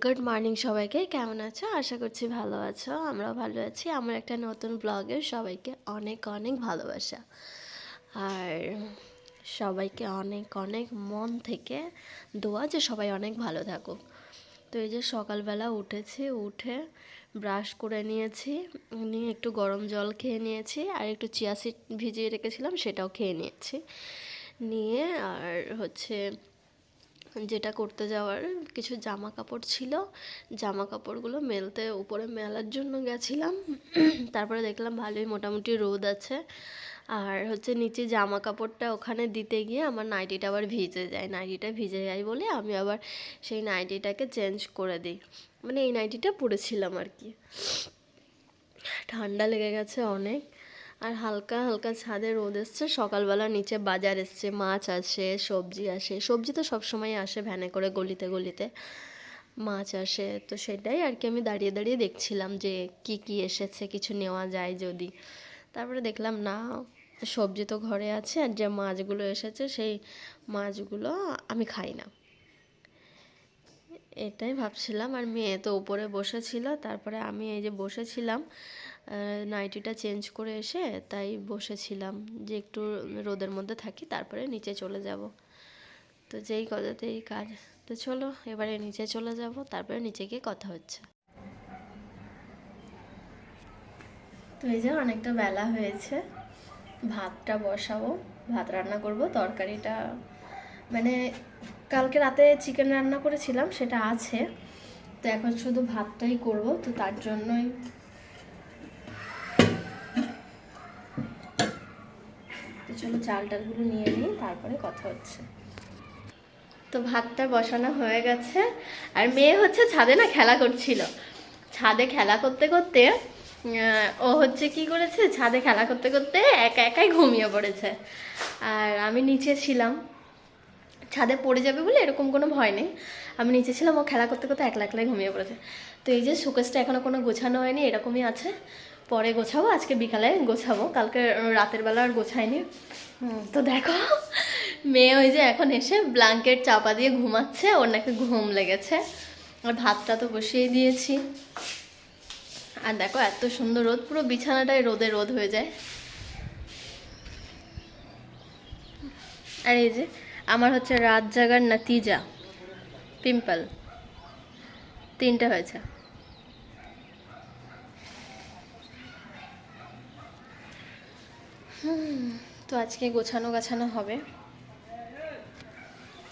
Good morning সবাইকে। কেমন আছো? আশা করছি ভালো আছো। আমরাও ভালো আছি। আমার একটা নতুন ব্লগে সবাইকে অনেক অনেক ভালোবাসা, আর সবাইকে অনেক অনেক মন থেকে দোয়া যে সবাই অনেক ভালো থাকুক। তো এই যে সকালবেলা উঠেছি, উঠে ব্রাশ করে নিয়েছি, নিয়ে একটু গরম জল খেয়ে নিয়েছি, আর একটু চিয়া সিড ভিজিয়ে রেখেছিলাম সেটাও খেয়ে নিয়েছি। নিয়ে আর যেটা করতে যাওয়ার কিছু জামা কাপড় ছিল, জামা কাপড়গুলো মেলতে উপরে মেলার জন্য গেছিলাম। তারপরে দেখলাম ভালোই মোটামুটি রোদ আছে, আর নিচে জামা কাপড়টা ওখানে দিতে গিয়ে আমার নাইটিটা আবার ভিজে যায়। নাইটিটা ভিজে যায় বলে আমি আবার সেই নাইটিটাকে চেঞ্জ করে দিই। মানে এই নাইটিটা পরেছিলাম আর কি। ঠান্ডা লেগে গেছে অনেক। আর হালকা হালকা ছাদে রোদ এসছে। সকালবেলা নিচে বাজার এসছে, মাছ আসে, সবজি আসে। সবজি তো সবসময় আসে ভ্যানে করে, গলিতে গলিতে মাছ আসে। তো সেটাই আর কি আমি দাঁড়িয়ে দাঁড়িয়ে দেখছিলাম যে কি কি এসেছে, কিছু নেওয়া যায় যদি। তারপরে দেখলাম না, সবজি তো ঘরে আছে, আর যে মাছগুলো এসেছে সেই মাছগুলো আমি খাই না, এটাই ভাবছিলাম। আর মেয়ে তো উপরে বসেছিল, তারপরে আমি এই যে বসেছিলাম নাইটিটা চেঞ্জ করে এসে, তাই বসেছিলাম যে একটু রোদের মধ্যে থাকি, তারপরে নিচে চলে যাব। তো যেই কথাতেই কাজ। তো চলো এবারে নিচে চলে যাব, তারপরে নিচে গিয়ে কথা হচ্ছে। তো এই যে অনেকটা বেলা হয়েছে, ভাতটা বসাবো, ভাত রান্না করব। তরকারিটা মানে কালকে রাতে চিকেন রান্না করেছিলাম, সেটা আছে। তো এখন শুধু ভাতটাই করব, তো তার জন্যই তো চলো চাল টালগুলো নিয়ে নিই, তারপরে কথা হচ্ছে। তো ভাতটা বসানো হয়ে গেছে, আর মেয়ে ছাদে না খেলা করছিল। ছাদে খেলা করতে করতে ও কি করেছে, ছাদে খেলা করতে করতে একা একাই ঘুমিয়ে পড়েছে। আর আমি নিচে ছিলাম, ছাদে পড়ে যাবে বলে এরকম কোনো ভয় নেই। আমি নিচে ছিলাম, ও খেলা করতে করতে একলা একলাই ঘুমিয়ে পড়েছে। তো এই যে শোকেসটা এখনও কোনো গোছানো হয়নি, এরকমই আছে। পরে গোছাবো, আজকে বিকালে গোছাবো, কালকে রাতের বেলা আর গোছাইনি। তো দেখো মেয়ে ওই যে এখন এসে ব্ল্যাঙ্কেট চাপা দিয়ে ঘুমাচ্ছে, ওর নাকি ঘুম লেগেছে। আর ভাতটা তো বসিয়ে দিয়েছি। আর দেখো এত সুন্দর রোদ, পুরো বিছানাটাই রোদে রোদ হয়ে যায়। আর এই যে আমার রাত জাগার নতিজা পিম্পল 3টে হয়েছে। তো আজকে গোছানো গাছানো হবে।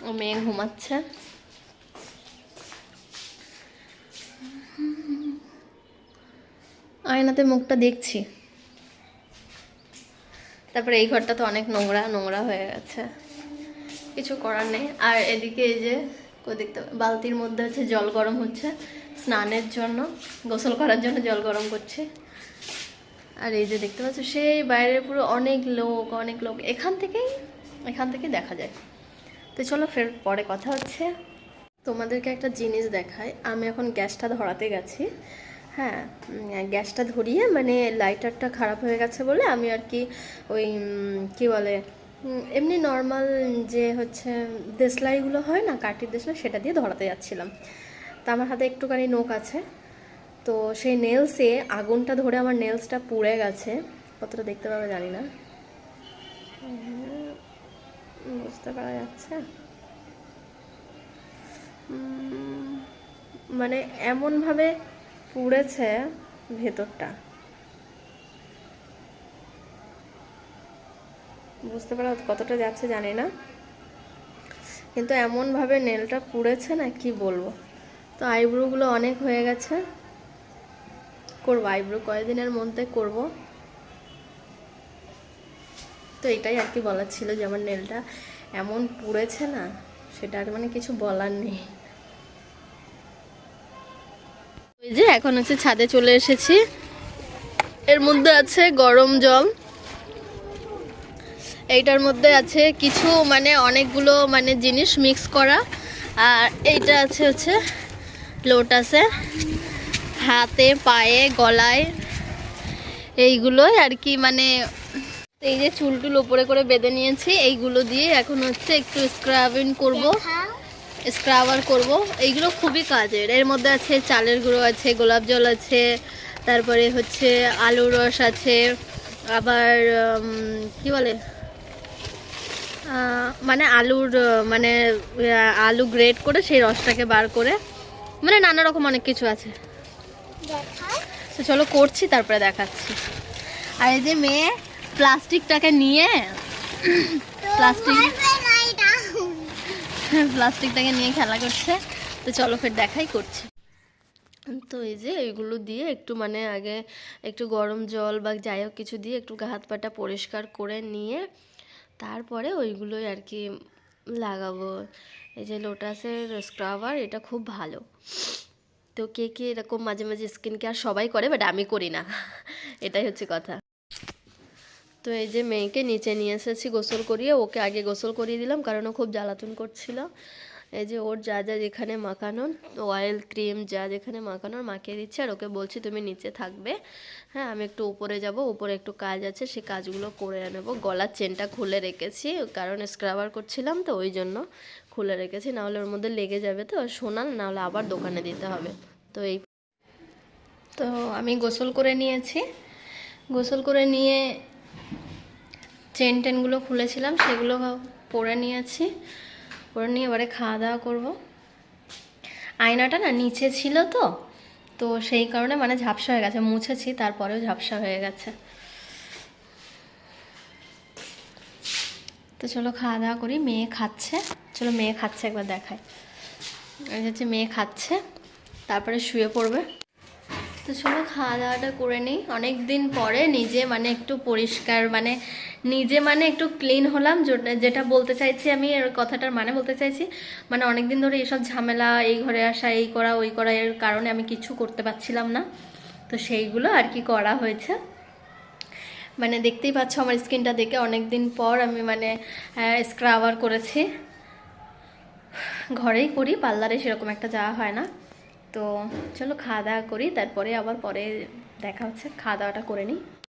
ও মেয়ে ঘুমাচ্ছে। আয়নাতে মুখটা দেখছি। তারপরে এই ঘরটা তো অনেক নোংরা নোংরা হয়ে গেছে, কিছু করার নেই। আর এদিকে এই যে দেখতে বালতির মধ্যে জল গরম হচ্ছে স্নানের জন্য, গোসল করার জন্য জল গরম করছে। আর এই যে দেখতে পাচ্ছ সেই বাইরে পুরো অনেক লোক এখান থেকে দেখা যায়। তো চলো ফের পরে কথা হচ্ছে। তোমাদেরকে একটা জিনিস দেখাই। আমি এখন গ্যাসটা ধরাতে গেছি। হ্যাঁ, গ্যাসটা ধরিয়ে মানে লাইটারটা খারাপ হয়ে গেছে বলে আমি আর কি ওই কি বলে এমনি নর্মাল যে দেশলাইগুলো হয় না, কাঠির দেশলাই, সেটা দিয়ে ধরাতে যাচ্ছিলাম। তো আমার হাতে একটুখানি নোক আছে, তো সেই নেলসে আগুনটা ধরে আমার নেলসটা পুড়ে গেছে। কতটা দেখতে পাবে জানি না, বুঝতে পারা যাচ্ছে? মানে এমনভাবে পুড়েছে ভেতরটা, বুঝতে পারা কতটা যাচ্ছে জানি না, কিন্তু এমনভাবে নেলটা পুড়েছে না কি বলবো। তো আইব্রোগুলো অনেক হয়ে গেছে, করবো আইব্রো কয়েকদিনের মধ্যে করব। তো এটাই আর কি বলার ছিল যে আমার নেলটা এমন পুড়েছে না, সেটা আর মানে কিছু বলার নেই। ওই যে এখন ছাদে চলে এসেছি। এর মধ্যে আছে গরম জল, এইটার মধ্যে আছে কিছু মানে অনেকগুলো মানে জিনিস মিক্স করা, আর এইটা আছে লোটাসে হাতে পায়ে গলায় এইগুলোই আর কি। মানে এই যে চুল টুল ওপরে করে বেঁধে নিয়েছি, এইগুলো দিয়ে এখন একটু স্ক্রাবিং করব। স্ক্রাবার করব। এইগুলো খুবই কাজের। এর মধ্যে আছে চালের গুঁড়ো আছে, গোলাপ জল আছে, তারপরে হচ্ছে আলুর রস আছে, আবার কি বলে মানে আলুর মানে আলু গ্রেট করে সেই রসটাকে বার করে, মানে নানা রকম অনেক কিছু আছে। তো চলো করছি, তারপরে দেখাচ্ছি। আর এই যে মেয়ে প্লাস্টিকটাকে নিয়ে প্লাস্টিকটাকে নিয়ে খেলা করছে। তো চলো ফের দেখাই করছি। তো এই যে এইগুলো দিয়ে একটু মানে আগে একটু গরম জল বা যাই হোক কিছু দিয়ে একটু হাত পাটা পরিষ্কার করে নিয়ে তারপরে ওইগুলোই আর কি লাগাবো। এই যে লোটাসের স্ক্রাবার, এটা খুব ভালো। তো কে কে এরকম মাঝে মাঝে স্কিন কেয়ার সবাই করে, বাট আমি করি না, এটাই হচ্ছে কথা। তো এই যে মেয়েকে নিচে নিয়ে এসেছি গোসল করিয়ে, ওকে আগে গোসল করিয়ে দিলাম কারণ ও খুব জ্বালাতন করছিল। এই যে ওর যা যা যেখানে মাখানোর অয়েল ক্রিম যা যেখানে মাখানোর মাখিয়ে দিচ্ছে, আর ওকে বলছি তুমি নিচে থাকবে, হ্যাঁ আমি একটু উপরে যাব, উপরে একটু কাজ আছে, সে কাজগুলো করে নেব। গলার চেনটা খুলে রেখেছি কারণ স্ক্রাবার করছিলাম তো ওই জন্য খুলে রেখেছি, নাহলে ওর মধ্যে লেগে যাবে, তো শোনাল নাহলে আবার দোকানে দিতে হবে। তো আমি গোসল করে নিয়েছি, গোসল করে নিয়ে চেন টেনগুলো খুলেছিলাম সেগুলো পরে নিয়েছি, পরে নিয়ে এবারে খাওয়া দাওয়া করবো। আয়নাটা না নিচে ছিল তো, তো সেই কারণে মানে ঝাপসা হয়ে গেছে, মুছেছি তারপরেও ঝাপসা হয়ে গেছে। তো চলো খাওয়া দাওয়া করি। মেয়ে খাচ্ছে, চলো মেয়ে খাচ্ছে একবার দেখায়। এই হচ্ছে মেয়ে খাচ্ছে, তারপরে শুয়ে পড়বে। তো চলো খাওয়া দাওয়াটা করে নিই। অনেক দিন পরে নিজে মানে একটু পরিষ্কার মানে নিজে মানে একটু ক্লিন হলাম, যেটা বলতে চাইছি আমি, এর কথাটার মানে বলতে চাইছি মানে অনেক দিন ধরে এইসব ঝামেলা, এই ঘরে আসা, এই করা ওই করা, এর কারণে আমি কিছু করতে পারছিলাম না। তো সেইগুলো আর কি করা হয়েছে। মানে দেখতেই পাচ্ছ আমার স্কিনটা দেখে, অনেক দিন পর আমি মানে স্ক্রাবার করেছি। ঘরেই করি, পার্লারে সেরকম একটা যাওয়া হয় না। তো চলো খাওয়া দাওয়া করি, তারপরে আবার পরে দেখা হচ্ছে। খাওয়া দাওয়াটা করে নিই।